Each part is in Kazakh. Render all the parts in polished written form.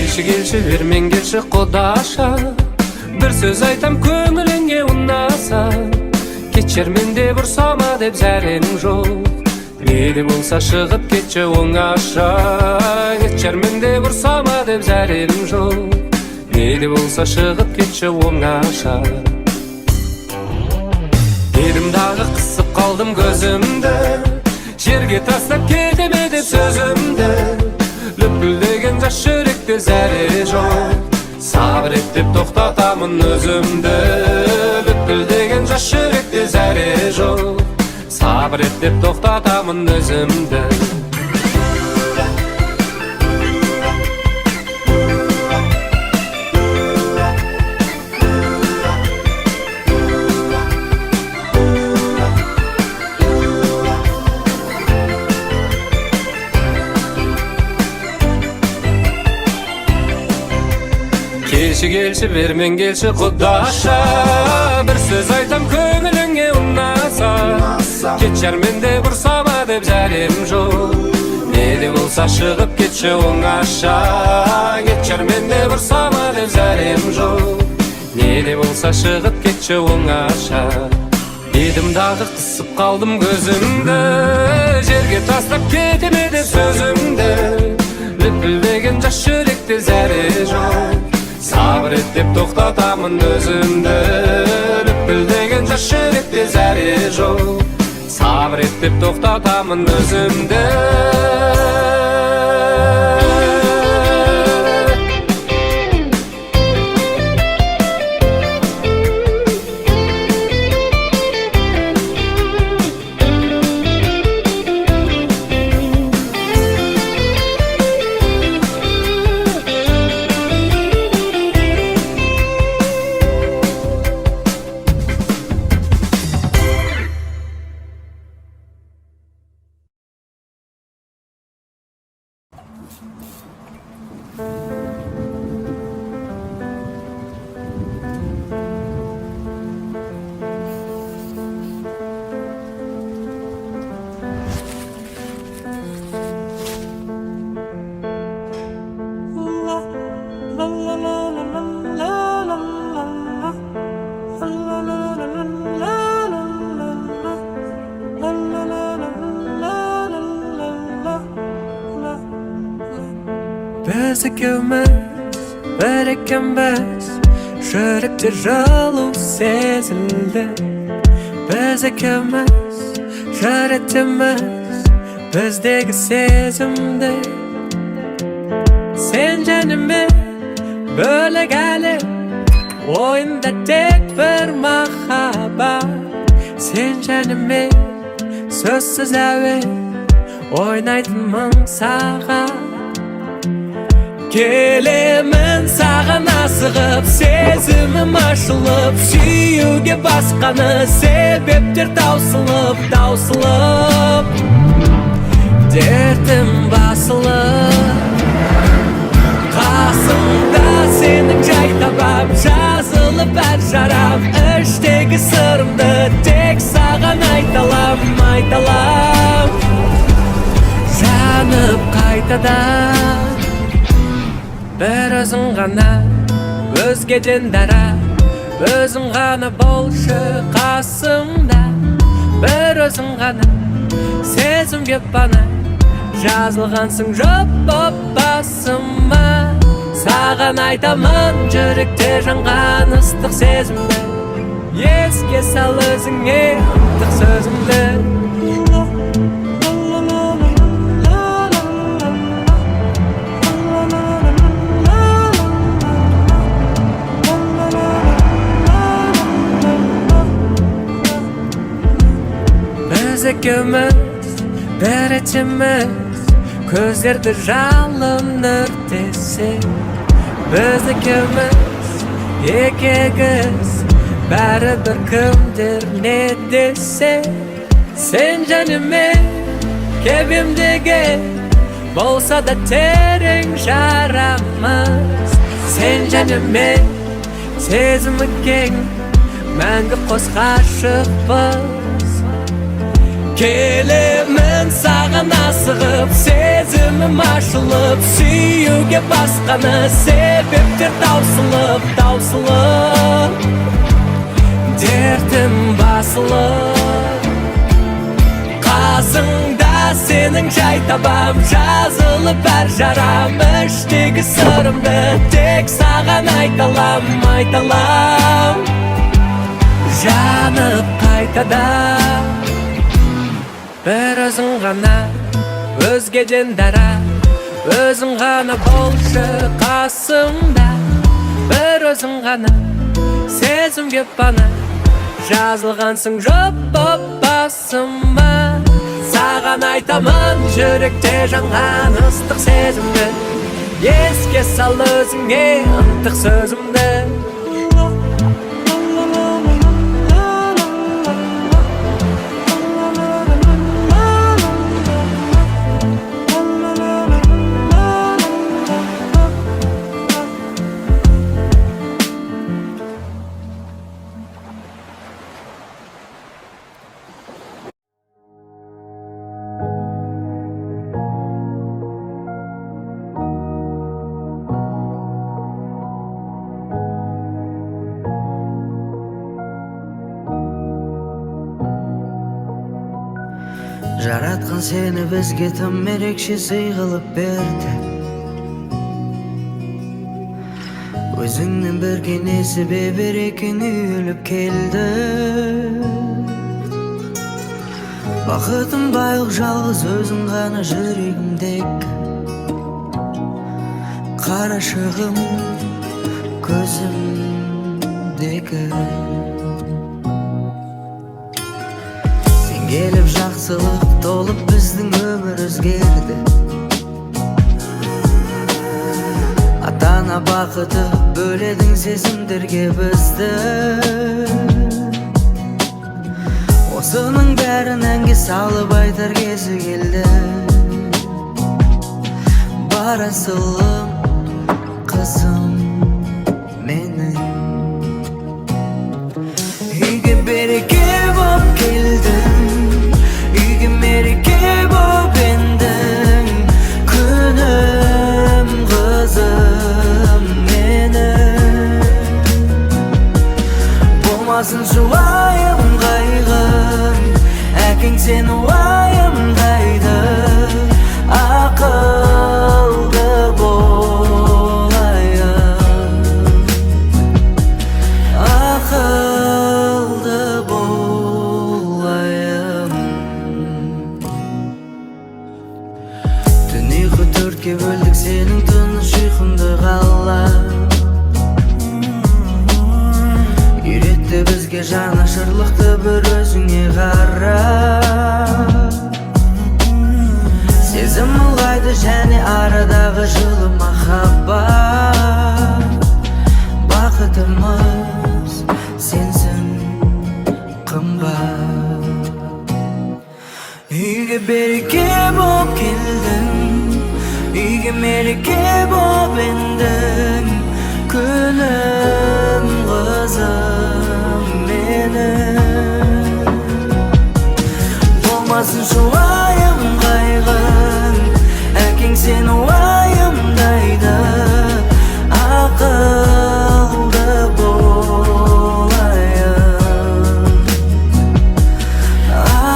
Келші бермен келші құдаша, бір сөз айтам көңіліңе ұнаса. Кечер менде бұрсама деп зәренің жоқ, неде болса шығып кетші оңаша. Кечер менде бұрсама деп зәренің жоқ, неде болса шығып кетші оңаша. Дедім дағы қысып қалдым көзімді, жерге тастап кетеме деп сөзімді. Лүпілдеген жас жүректе зәре жоқ, сабыр ет деп тоқтатамын өзімді. Лүпілдеген жас жүректе зәре жоқ, сабыр ет деп тоқтатамын өзімді. Келші бермен келші құдаша, бір сөз айтам көңіліңе ұнаса. Кетшер менде бұрсама деп зәрем жоқ, неде болса шығып кетші оңаша. Кетшер менде бұрсама деп зәрем жоқ, неде болса шығып кетші оңаша. Дедім дағы қысып қалдым көзімді, жерге тастап кетеме деп сөзімді. Лүпілдеген жас жүректе зәре жоқ, сабыр ет деп тоқтатамын өзімді. Лүпілдеген жас жүректе зәре жоқ, сабыр ет деп тоқтатамын өзімді. Biz ikimiz bir ekanmiz, жүректе жылу сезілді. Biz ikimiz жүректеміз, біздегі сезімді. Sen canımı bölek әлі, ойында тек бір махаббат. Sen canımı сөзсіз әуен, ойнайтынмын саған. Келемін саған асығып, сезімім ашылып, сүйуге басқаны себептер таусылып. Дертім басылып, қасымда сенің жай табам, жазылып әр жарам. Іштегі сырымды тек саған айталам. Жанып қайтадан, бір өзің ғана, өзгеден дара. Өзің ғана болшы қасымда, бір өзің ғана, сезімге пана. Жазылғансың жоқ боп басыма, саған айтамын жүректе жанған ыстық сезімді. Еске сал өзіңе ынтық сөзімді. Biz ikimiz bir içimiz, көздерді жалын өртесе. Biz ikimiz екі егіз, бәрібір кімдер не десе. Sen canımı кебемдегі, болса да терең жарамыз. Sen canımı сезімі кең, мәңгі қос ғашықпыз. Kelemin sağan asığıp sezimim aşılıp Süyüge basqanı sebeptir tausılıp Derdim basılıp Qazыңda senin jay tabam Жазылып әр жарам Іштегі сырымды Тек саған айталам Жанып қайтадан Bir özün ғана Өзгеден дара Өзің ғана болшы қасымда Bir өзің ғана Сезімге пана Жазылғансың жоқ боп басыма Саған айтамын жүректе жанған ыстық сезімді Еске сал өзіңе ынтық сөзімді Жаратқан сені бізге тым ерекше сый қылып берді Өзіңнен бір кенесі беберекен үйіліп келді Бақытым байлық жалғыз өзің ғана жүрегімдегі Қарашығым көзімдегі Келіп жақсылық толып біздің өмір өзгерді Ата-ана бақыты бөледің сезімдерге бізді Осының бәрін әнге салып айтар кезі келді Барасылым қызым менің Үйге береке боп келдің Үйге мереке боп ендің Күнім қызым менің Болмасын жұлайым қайғым Әкең сені уайымдайды Ақылды болайын Ақылды болайын Түн ұйқы төртке бөлдік сенің тыныш ұйқыңды қалап Үйретті бізге жанашырлықты бір өзіңе қарап Сезім ұлғайды және арадағы жылы махаббат Бақытымыз сенсің қымбат Үйге береке боп келдің Үйге мереке боп ендің Күнім қызым менің Болмасын жұлайым қайғың Әкең сені уайымдайды Ақылды болайын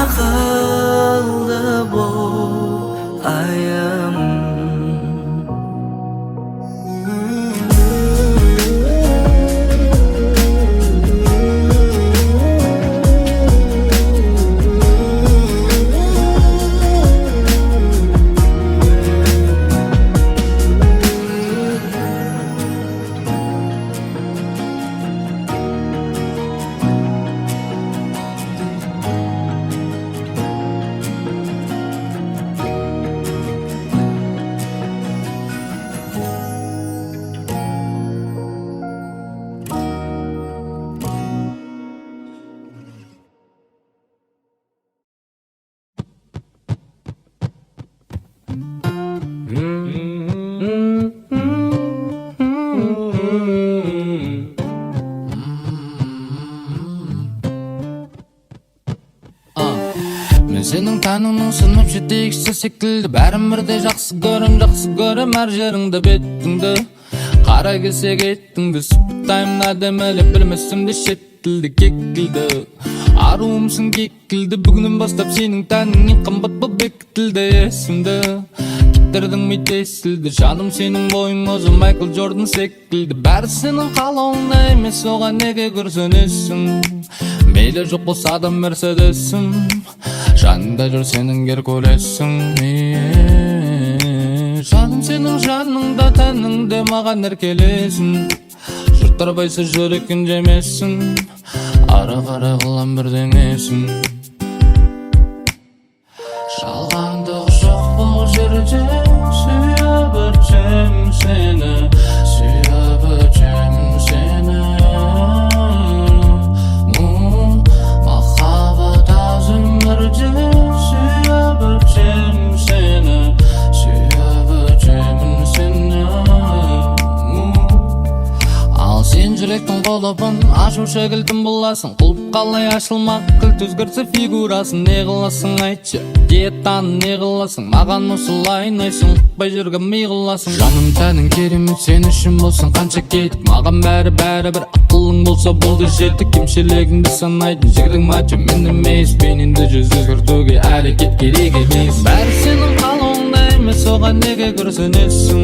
Ақылды болайын senin tanının sınıp жетекші секілді бәрін бірдей жақсы көрем әр жеріңді бетіңді қара келсе кеттіңді сыпықтаймын әдемілеп білмесімде шет тілді кекілді аруымсың кекілді бүгіннен бастап сенің тәнің ең қымбат бұл бекітілді есімді кетірдің ми тесілді жаным сенің бойың өзі Майкл Джордан секілді бәрі сенің қалауыңда емес оған неге күрсінесің мейлі жоқ болса да мерседесім жаныңда жүр сенің геркулесің жаным сенің жаныңда тәніңде маған еркелесін жұрттар байса жүрекін жемесін ары қарай қылам бірдеңесін жалғандық жоқ бұл жерде сүйіп өтемін сені сүйіп өтемін сені махаббат аз өмірде сүйіп өтемін сені сүйіп өтемін сені ал сен жүректің қолыбын ашушы кілтін боласың құлып қалай ашылмақ кілт өзгерсе фигурасын не қыласың айтшы диетаны не қыласың маған осылай ұнайсың ұқпай жүрген ми қыласың жаным тәнің керемет сен үшін болсын қанша кетік маған бәрі бір ақылың болса болды жетік кемшілігіңді санайтын жігердің мачо мен емес бейнеңді жүз өзгертуге әрекет керек емес бәрі сенің қалауыңда емес оған неге күрсінесің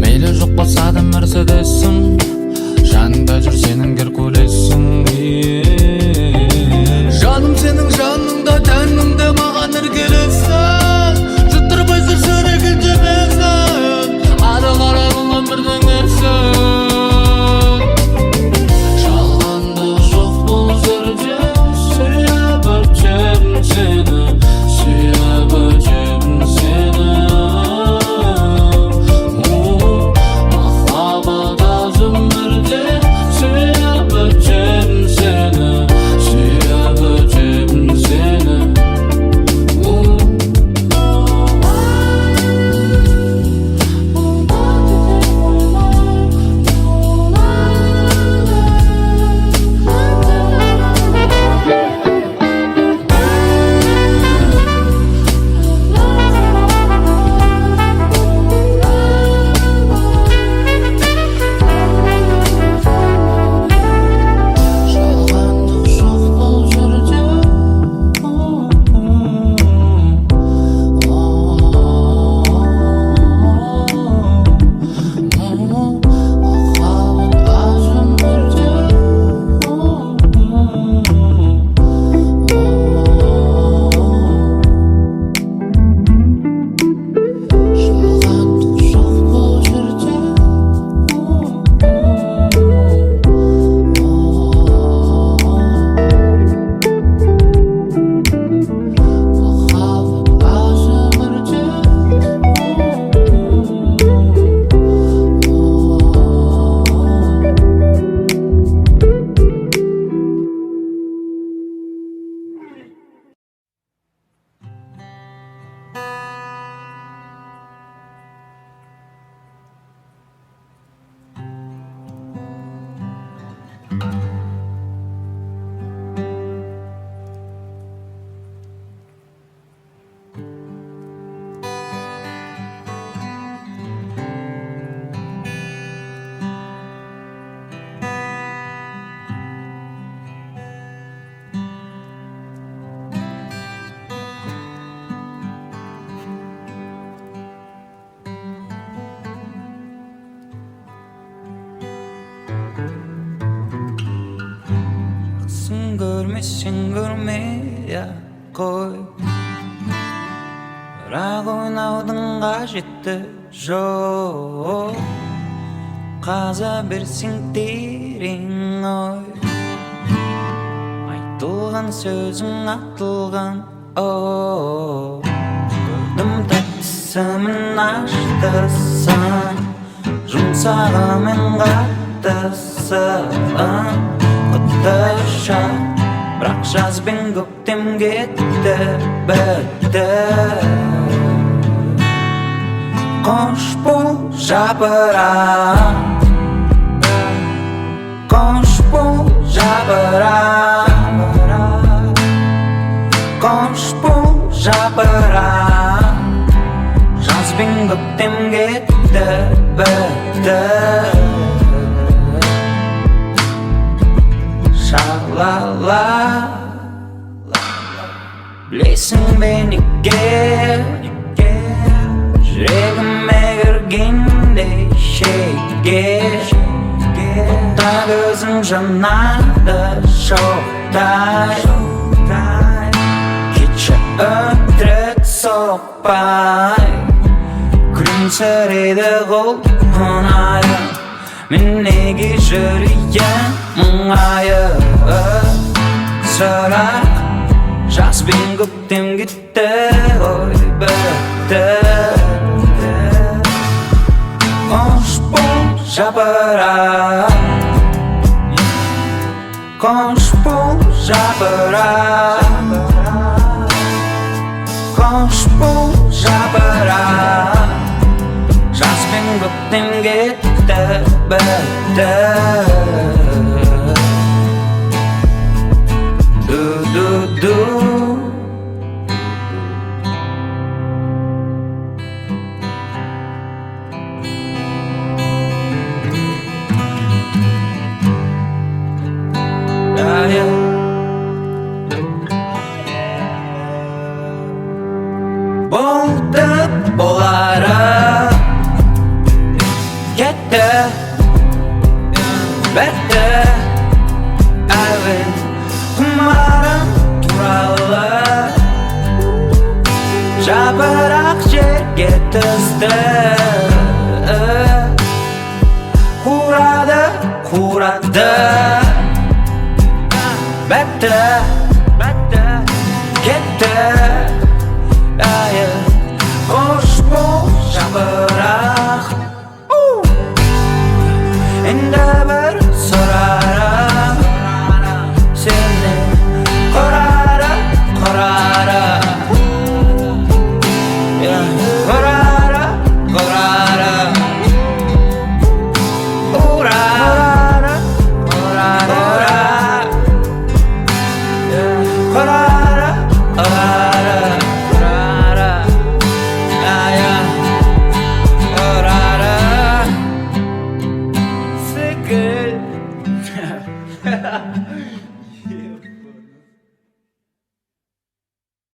мейлі жоқ болса да мерседесім жаныңда жүр сенің геркулесің жаным сенің жаныңда тәніңде маған еркелесің жұрттар байса жүрегін жемесін ары қарай қылам бірдеңесін жалғандық жоқ бұл жерде сүйіп өтемін сені сүйіп өтемін сені махаббат аз өмірде сүйіп өтемін сені сүйіп өтемін сені жалғандық жоқ бұл жерде махаббат аз өмірде жалғандық жоқ бұл жерде махаббат аз өмірде Sen görmezsen görmeye koy Бірақ ойнаудың қажеті жоқ Қаза берсең терең ой Айтылған сөзің атылған Көрдім тәттісімін аштысын Жұмсағымен қаттысын Құттыша Бірақ жаз бен көктем кетті бітті Қош бол жапырақ Қош бол жапырақ Қош бол Şalala Bileysin beni gel Yüreğime girginde gel Da gözüm canardı şoktay Keçe ötret sokpay Gülümsereydi kolpunayı Minnegi jürüyen мұңайы Сұрақ Жаспен көктем кетті Ой бітті Қош бол жапырақ Қош бол жапырақ Қош бол жапырақ Жаспен көктем кетті Бітті Do Болды болары Кетті Бәтті Әуен Құмарым туралы Жапырақ жерге түсті Қурады Бәтті